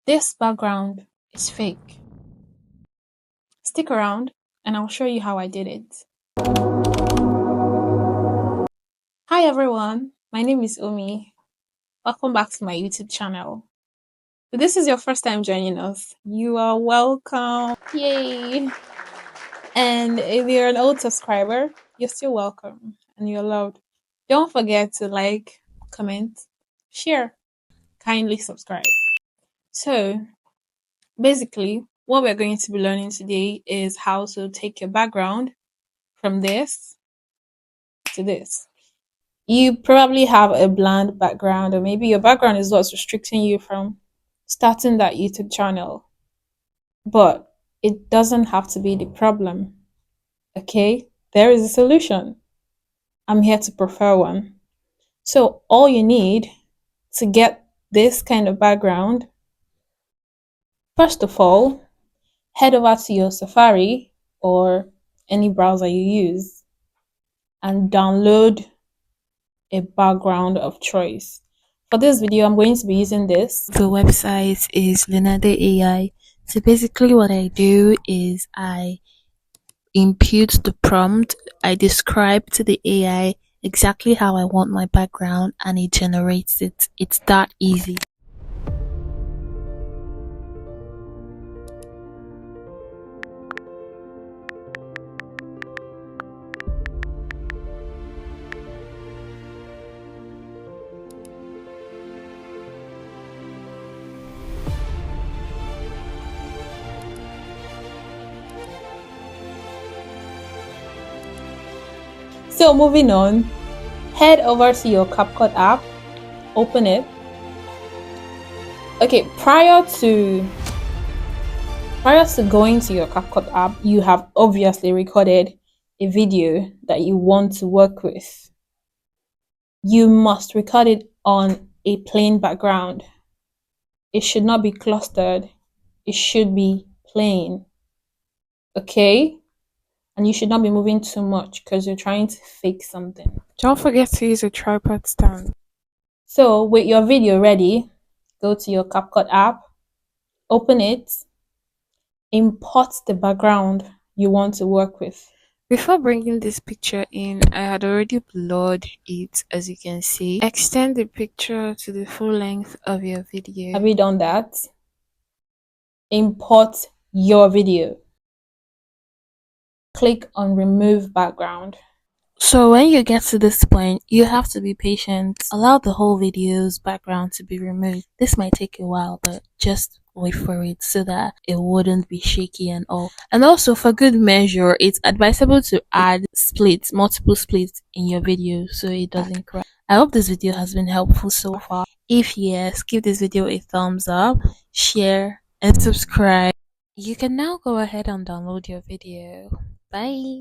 This background is fake. Stick around and I'll show you how I did it. Hi everyone, my name is Omi. Welcome back to my YouTube channel. If this is your first time joining us, you are welcome. Yay! And if you're an old subscriber, you're still welcome and you're loved. Don't forget to like, comment, share, kindly subscribe. So, basically, what we're going to be learning today is how to take your background from this to this. You probably have a bland background, or maybe your background is what's restricting you from starting that YouTube channel. But it doesn't have to be the problem. Okay? There is a solution. I'm here to prefer one. So, all you need to get this kind of background, first of all, head over to your Safari or any browser you use and download a background of choice. For this video, I'm going to be using this. The website is Leonardo AI. So basically what I do is I input the prompt, I describe to the AI exactly how I want my background and it generates it. It's that easy. So moving on, head over to your CapCut app, open it. Okay, prior to going to your CapCut app, you have obviously recorded a video that you want to work with. You must record it on a plain background. It should not be clustered. It should be plain. Okay? And you should not be moving too much because you're trying to fake something. Don't forget to use a tripod stand. So with your video ready, go to your CapCut app, open it, import the background you want to work with. Before bringing this picture in, I had already blurred it, as you can see. Extend the picture to the full length of your video. Have you done that? Import your video. Click on remove background. So when you get to this point, you have to be patient. Allow the whole video's background to be removed. This might take a while, but just wait for it so that it wouldn't be shaky and all. And also for good measure, it's advisable to add splits, multiple splits in your video so it doesn't crash. I hope this video has been helpful so far. If yes, give this video a thumbs up, share, and subscribe. You can now go ahead and download your video. Bye.